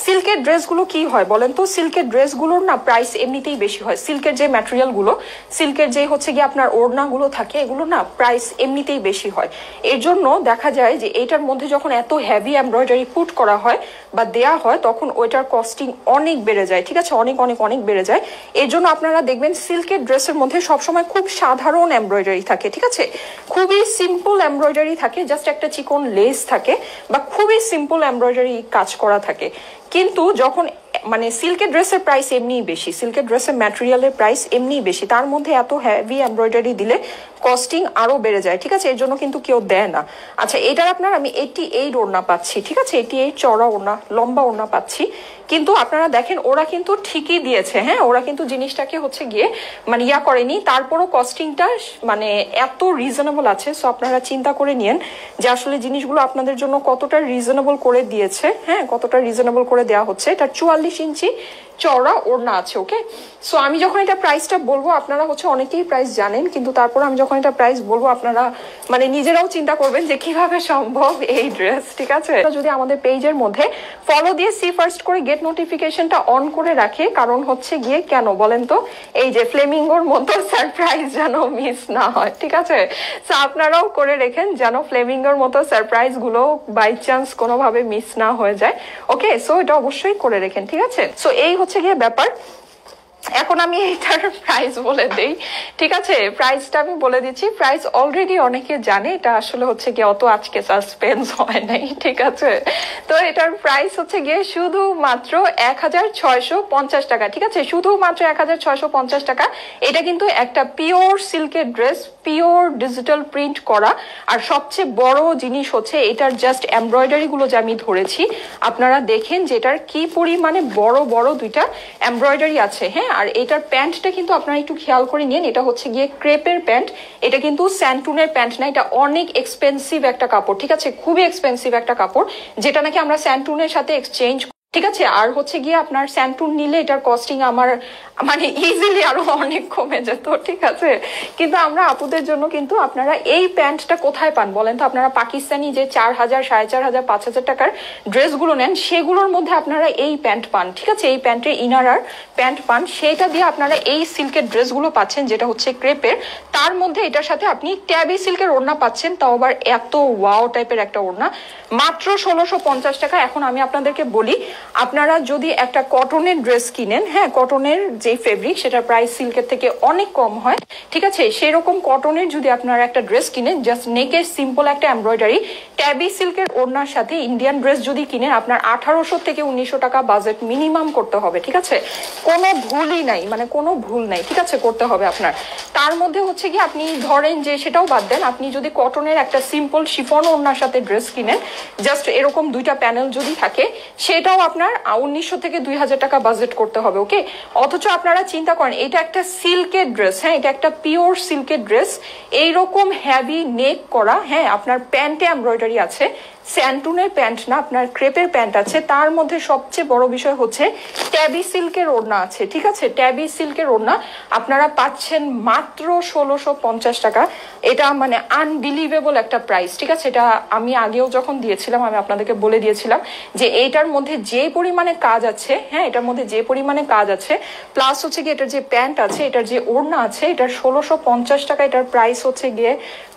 সিল্কের ড্রেসগুলো কি হয় বলেন তো, সিল্কের ড্রেসগুলোর না প্রাইস এমনিতেই বেশি হয়। সিল্কের যে ম্যাটেরিয়াল গুলো, সিল্কের যে হচ্ছে গিয়ে আপনার ওড়না গুলো থাকে এগুলো না প্রাইস এমনিতেই বেশি হয়। এর জন্য দেখা যায় যে এটার মধ্যে যখন এত হেভি এমব্রয়ডারি পুট করা হয় বা দেয়া হয় তখন ওইটার কস্টিং অনেক বেড়ে যায়, ঠিক আছে অনেক অনেক অনেক বেড়ে যায়। এর জন্য আপনারা দেখবেন সিল্কের ড্রেসের মধ্যে সবসময় খুব সাধারণ এমব্রয়ডারি থাকে, ঠিক আছে খুবই সিম্পল এমব্রয়ডারি থাকে, জাস্ট একটা চিকন লেস থাকে বা খুবই সিম্পল এমব্রয়ডারি কাজ করা থাকে। কিন্তু যখন মানে সিল্কের ড্রেসের প্রাইস এমনিই বেশি, সিল্কের ড্রেসের ম্যাটেরিয়ালের প্রাইস এমনিই বেশি, তার মধ্যে এত হেভি এমব্রয়ডারি দিলে কস্টিং আরো বেড়ে যায়, ঠিক আছে এর জন্য কিন্তু কেউ দেয় না। আচ্ছা এটার আপনার আমি 88 ওড়না পাচ্ছি, ঠিক আছে 88 চওড়া ওড়না লম্বা ওড়না পাচ্ছি। কিন্তু আপনারা দেখেন ওরা কিন্তু ঠিকই দিয়েছে, হ্যাঁ ওরা কিন্তু জিনিসটাকে হচ্ছে গিয়ে মানে ইয়া করেনি, তারপরও কস্টিংটা মানে এত রিজনেবল আছে। সো আপনারা চিন্তা করে নিয়েন যে আসলে জিনিসগুলো আপনাদের জন্য কতটা রিজনেবল করে দিয়েছে, হ্যাঁ কতটা রিজনেবল করে দেওয়া হচ্ছে। এটা 44 ইঞ্চি চওড়া ওড়না আছে। ওকে সো আমি যখন এটা প্রাইসটা বলবো আপনারা হচ্ছে অনেকেই প্রাইস জানেন, কিন্তু তারপর আমি যখন এটা প্রাইস বলবো আপনারা মানে নিজেরাও চিন্তা করবেন যে কিভাবে সম্ভব এই ড্রেস, ঠিক আছে। যদি আমাদের পেজের মধ্যে ফলো দিয়ে সি ফার্স্ট করে গেট নোটিফিকেশনটা অন করে রাখে, কারণ হচ্ছে গিয়ে কেন বলেন তো, এই যে ফ্লেমিঙ্গোর মতো সারপ্রাইজ যেন মিস না হয়, ঠিক আছে সো আপনারাও করে রেখেন যেন ফ্লেমিঙ্গোর মতো সারপ্রাইজ গুলো বাই চান্স কোনোভাবে মিস না হয়ে যায়। ওকে সো এটা অবশ্যই করে রেখেন, ঠিক আছে। সো এই হচ্ছে গিয়ে ব্যাপার। এখন আমি এটার প্রাইস বলে দেই, ঠিক আছে প্রাইসটা আমি বলে দিচ্ছি। প্রাইস অলরেডি অনেকে জানে, এটা আসলে হচ্ছে গিয়ে অত আজকে সাসপেন্স হয় নাই, ঠিক আছে। তো এটার প্রাইস হচ্ছে গিয়ে শুধুমাত্র 1650 টাকা, ঠিক আছে শুধুমাত্র 1650 টাকা। এটা কিন্তু একটা পিওর সিল্কের ড্রেস, পিওর ডিজিটাল প্রিন্ট করা। আর সবচেয়ে বড় জিনিস হচ্ছে এটার জাস্ট এমব্রয়ডারি গুলো যে আমি ধরেছি আপনারা দেখেন যে এটার কি পরিমাণে বড় বড় দুইটা এমব্রয়ডারি আছে, হ্যাঁ আর এটার প্যান্টটা কিন্তু আপনারা একটু খেয়াল করে নিন, এটা হচ্ছে গিয়ে ক্রেপের প্যান্ট, এটা কিন্তু স্যান্টুনের প্যান্ট না, এটা অনেক এক্সপেন্সিভ একটা কাপড়, ঠিক আছে, খুবই এক্সপেন্সিভ একটা কাপড়, যেটা নাকি আমরা স্যান্টুনের সাথে এক্সচেঞ্জ, ঠিক আছে। আর হচ্ছে গিয়ে আপনার স্যান্টুন নিলে এটার কস্টিং আমার মানে ইজিলি আরো অনেক কমে যেত, ঠিক আছে। কিন্তু আমরা আপুদের জন্য কিন্তু আপনারা এই প্যান্টটা কোথায় পান বলেন তো? আপনারা পাকিস্তানি যে 4000, 4500, 5000 টাকার ড্রেসগুলো নেন, সেগুলোর মধ্যে আপনারা এই প্যান্ট পান, ঠিক আছে, এই প্যান্টের ইনার আর প্যান্ট পান, সেটা দিয়ে আপনারা এই সিল্কের ড্রেসগুলো পাচ্ছেন, যেটা হচ্ছে ক্রেপের। তার মধ্যে এটার সাথে আপনি ট্যাবি সিল্কের ওড়না পাচ্ছেন, তাও আবার এত ওয়াও টাইপের একটা ওড়না, মাত্র 1650 টাকা। এখন আমি আপনাদেরকে বলি, আপনারা যদি একটা কটনের ড্রেস কিনেন, হ্যাঁ, কটনের যে ফেব্রিক সেটার প্রাইস সিল্কের থেকে অনেক কম হয়, ঠিক আছে, সেরকম কটনের যদি আপনারা একটা ড্রেস কিনেন, জাস্ট নেকের সিম্পল একটা এমব্রয়ডারি ট্যাবি সিল্কের ওড়নার সাথে ইন্ডিয়ান ড্রেস যদি কিনেন, আপনার 1800 থেকে 1900 টাকা বাজেট মিনিমাম করতে হবে, ঠিক আছে, কোনো ভুলই নাই, মানে কোনো ভুল নাই, ঠিক আছে, করতে হবে আপনার। তার মধ্যে হচ্ছে কি আপনি ধরেন যে সেটাও বাদ দেন, আপনি যদি কটনের একটা সিম্পল শিফন ওড়নার সাথে ড্রেস কিনেন, জাস্ট এরকম দুইটা প্যানেল যদি থাকে, সেটাও আপনার 1900 থেকে 2000 টাকা বাজেট করতে হবে, ওকে। অথচ আপনারা চিন্তা করেন, এটা একটা সিল্কের ড্রেস, হ্যাঁ, এটা একটা পিওর সিল্কের ড্রেস, এইরকম হ্যাভি নেক করা, হ্যাঁ, আপনার প্যান্টে এমব্রয়ডারি আছে, স্যান্টুনের প্যান্ট না, আপনার ক্রেপের প্যান্ট আছে, তার মধ্যে সবচেয়ে বড় বিষয় হচ্ছে ট্যাবি সিল্কের ওড়না আছে, ঠিক আছে, ট্যাবি সিল্কের ওড়না আপনারা পাচ্ছেন মাত্র 1650 টাকা। এটা মানে আনবিলিভেবল একটা প্রাইস, ঠিক আছে। এটা আমি আগেও যখন দিয়েছিলাম আমি আপনাদেরকে বলে দিয়েছিলাম যে এইটার মধ্যে যে পরিমাণে কাজ আছে, হ্যাঁ, এটার মধ্যে যে পরিমাণে কাজ আছে, প্লাস হচ্ছে গিয়ে এটার যে প্যান্ট আছে, এটার যে ওড়না আছে, এটার 1650 টাকা, এটার প্রাইস হচ্ছে গিয়ে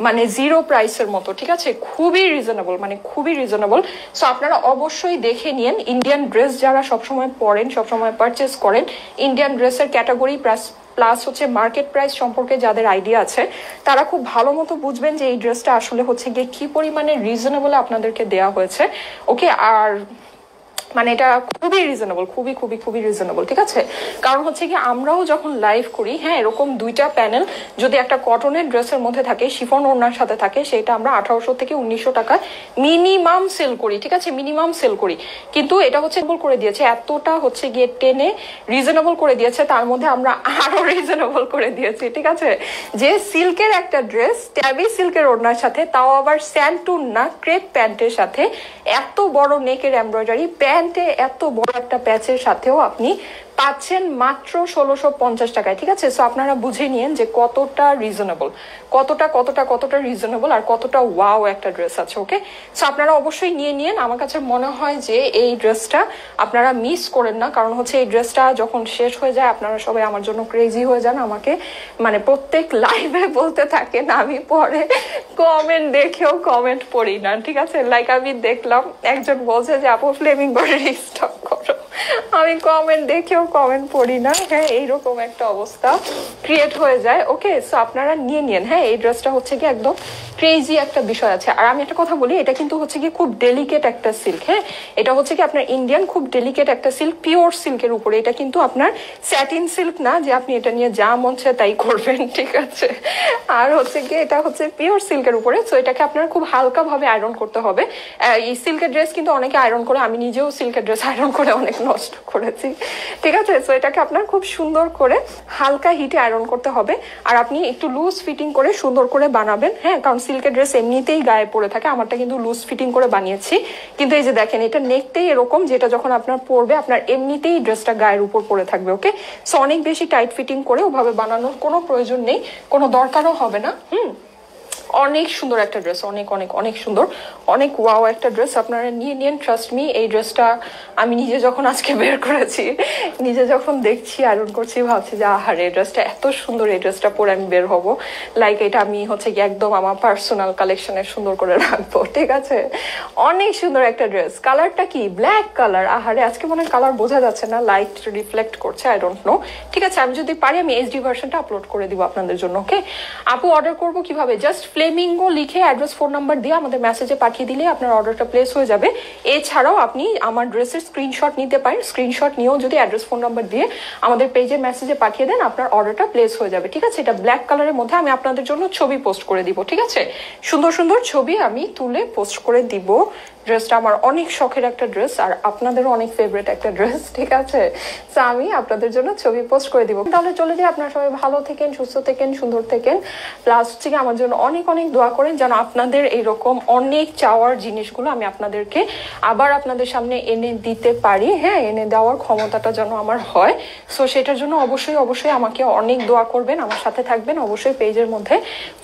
মানে জিরো প্রাইসের মতো, ঠিক আছে, খুবই রিজনেবল, মানে খুবই রিজনেবল। সো আপনারা অবশ্যই দেখে নিন, ইন্ডিয়ান ড্রেস যারা সবসময় পরেন, সবসময় পারচেস করেন, ইন্ডিয়ান ড্রেসের ক্যাটাগরি প্লাস হচ্ছে মার্কেট প্রাইস সম্পর্কে যাদের আইডিয়া আছে, তারা খুব ভালো মতো বুঝবেন যে এই ড্রেসটা আসলে হচ্ছে গিয়ে কি পরিমাণে রিজনেবল আপনাদেরকে দেয়া হয়েছে, ওকে। আর মানে এটা খুবই রিজনেবল, খুবই খুবই খুবই রিজনেবল, ঠিক আছে। কারণ হচ্ছে কি আমরাও যখন লাইভ করি, হ্যাঁ, এরকম দুইটা প্যানেল যদি একটা কটনের ড্রেসের মধ্যে থাকে, শিফন ওড়নার সাথে থাকে, সেটা আমরা 1800 থেকে 1900 টাকা মিনিমাম সেল করি, ঠিক আছে, মিনিমাম সেল করি। কিন্তু এটা হচ্ছে করে দিয়েছে, এতটা হচ্ছে গিয়ে টেনে রিজনেবল করে দিয়েছে, তার মধ্যে আমরা আরো রিজনেবল করে দিয়েছি, ঠিক আছে। যে সিল্কের একটা ড্রেস ট্যাবি সিল্কের ওড়নার সাথে, তাও আবার স্যান্টুন না, ক্রেপ প্যান্টের সাথে, এত বড় নেকের এমব্রয়ডারি প্যান্টে এত বড় একটা প্যাচের সাথেও আপনি পাচ্ছেন মাত্র 1650 টাকায়, ঠিক আছে। সো আপনারা বুঝে নিন যে কতটা রিজনেবল, কতটা কতটা কতটা রিজনেবল আর কতটা ওয়াও একটা ড্রেস আছে, ওকে। সো আপনারা অবশ্যই নিয়ে নিন। আমার কাছে মনে হয় যে এই ড্রেসটা আপনারা মিস করেন না, কারণ হচ্ছে এই ড্রেসটা যখন শেষ হয়ে যায় আপনারা সবাই আমার জন্য ক্রেজি হয়ে যান, আমাকে মানে প্রত্যেক লাইভে বলতে থাকেন, আমি পরে কমেন্ট দেখেও কমেন্ট পড়ি না, ঠিক আছে। লাইক আমি দেখলাম একজন বলছে যে আপু ফ্লেমিঙ্গো রিস্টক করো, আমি কমেন্ট দেখেও কমেন্ট পড়ি না, হ্যাঁ, এইরকম একটা অবস্থা ক্রিয়েট হয়ে যায়, ওকে। সো আপনারা নিয়ে নিন, হ্যাঁ, এই ড্রেসটা হচ্ছে কি একদম ক্রেজি একটা বিষয় আছে। আর আমি একটা কথা বলি, এটা কিন্তু হচ্ছে কি খুব ডেলিকেট একটা সিল্ক, হ্যাঁ, এটা হচ্ছে কি আপনার ইন্ডিয়ান খুব ডেলিকেট একটা সিল্ক, পিওর সিল্কের উপরে, এটা কিন্তু আপনার স্যাটিন সিল্ক না যে আপনি এটা নিয়ে যা মন চায় তাই করবেন, ঠিক আছে। আর হচ্ছে কি এটা হচ্ছে পিওর সিল্কের উপরে, সো এটাকে আপনার খুব হালকা ভাবে আয়রন করতে হবে। এই সিল্কের ড্রেস কিন্তু অনেকে আয়রন করে, আমি নিজেও সিল্কের ড্রেস আয়রন করে অনেক নষ্ট করেছি, ঠিক আছে। সো এটাকে আপনার খুব সুন্দর করে হালকা হিটে আয়রন করতে হবে, আর আপনি একটু লুজ ফিটিং করে সুন্দর করে বানাবেন, হ্যাঁ, কারণ সিল্কের ড্রেস এমনিতেই গায়ে পড়ে থাকে, আমারটা কিন্তু লুজ ফিটিং করে বানিয়েছি। কিন্তু এই যে দেখেন, এটা নেকটাই এরকম, যেটা যখন আপনার পরবে আপনার এমনিতেই ড্রেসটা গায়ের উপর পড়ে থাকবে, ওকে। সো অনেক বেশি টাইট ফিটিং করে ওভাবে বানানোর কোনো প্রয়োজন নেই, কোনো দরকারও হবে না। অনেক সুন্দর একটা ড্রেস, অনেক অনেক অনেক সুন্দর, অনেক ওয়াও একটা ড্রেস, আপনারা নিয়ে নিন, ট্রাস্ট মি। এই ড্রেসটা আমি নিজে যখন আজকে বের করেছি, নিজে যখন দেখছি আয়রন করছি, ভাবছি যে আহারে এই ড্রেসটা এত সুন্দর, এই ড্রেসটা পরে আমি বের হব, লাইক এটা আমি হচ্ছে কি একদম আমার পার্সোনাল কালেকশনে সুন্দর করে রাখবো, ঠিক আছে। অনেক সুন্দর একটা ড্রেস, কালারটা কি ব্ল্যাক কালার, আহারে আজকে মনে হয় কালার বোঝা যাচ্ছে না, লাইট রিফ্লেক্ট করছে, আই ডোন্ট নো, ঠিক আছে। আমি যদি পারি আমি এইচডি ভার্সনটা আপলোড করে দিব আপনাদের জন্য, ওকে। আপু অর্ডার করবো কিভাবে? জাস্ট ফ্লেমিঙ্গো লিখে অ্যাড্রেস ফোন নাম্বার দিয়ে আমাদের মেসেজে পাঠিয়ে দিলে আপনার অর্ডারটা প্লেস হয়ে যাবে। এছাড়াও আপনি আমার ড্রেসের স্ক্রিনশট নিতে পারেন, স্ক্রিনশট নিয়েও যদি অ্যাড্রেস ফোন নাম্বার দিয়ে আমাদের পেজে মেসেজে পাঠিয়ে দেন আপনার অর্ডারটা প্লেস হয়ে যাবে, ঠিক আছে। এটা ব্ল্যাক কালারের মধ্যে আমি আপনাদের জন্য ছবি পোস্ট করে দিব, ঠিক আছে, সুন্দর সুন্দর ছবি আমি তুলে পোস্ট করে দিব ড্রেসটা আমার অনেক শখের একটা ড্রেস, আর আপনাদেরও অনেক ফেভারিট একটা ড্রেস, ঠিক আছে? তো আমি আপনাদের জন্য ছবি পোস্ট করে দিব। তাহলে চলে যাই, আপনারা সবাই ভালো থেকেন, সুস্থ থেকেন, সুন্দর থেকেন, প্লাস হচ্ছে কি আমার জন্য অনেক অনেক দোয়া করেন যেন আপনাদের এইরকম অনেক চাওয়ার জিনিসগুলো আমি আপনাদেরকে আবার আপনাদের সামনে এনে দিতে পারি। হ্যাঁ, এনে দেওয়ার ক্ষমতাটা যেন আমার হয়। সো সেটার জন্য অবশ্যই অবশ্যই আমাকে অনেক দোয়া করবেন, আমার সাথে থাকবেন, অবশ্যই পেজের মধ্যে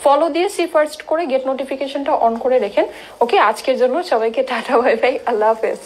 ফলো দিয়ে সি ফার্স্ট করে গেট নোটিফিকেশনটা অন করে রেখেন। ওকে, আজকের জন্য সবাইকে টাটা, বাই বাই, আল্লাহ হাফেজ।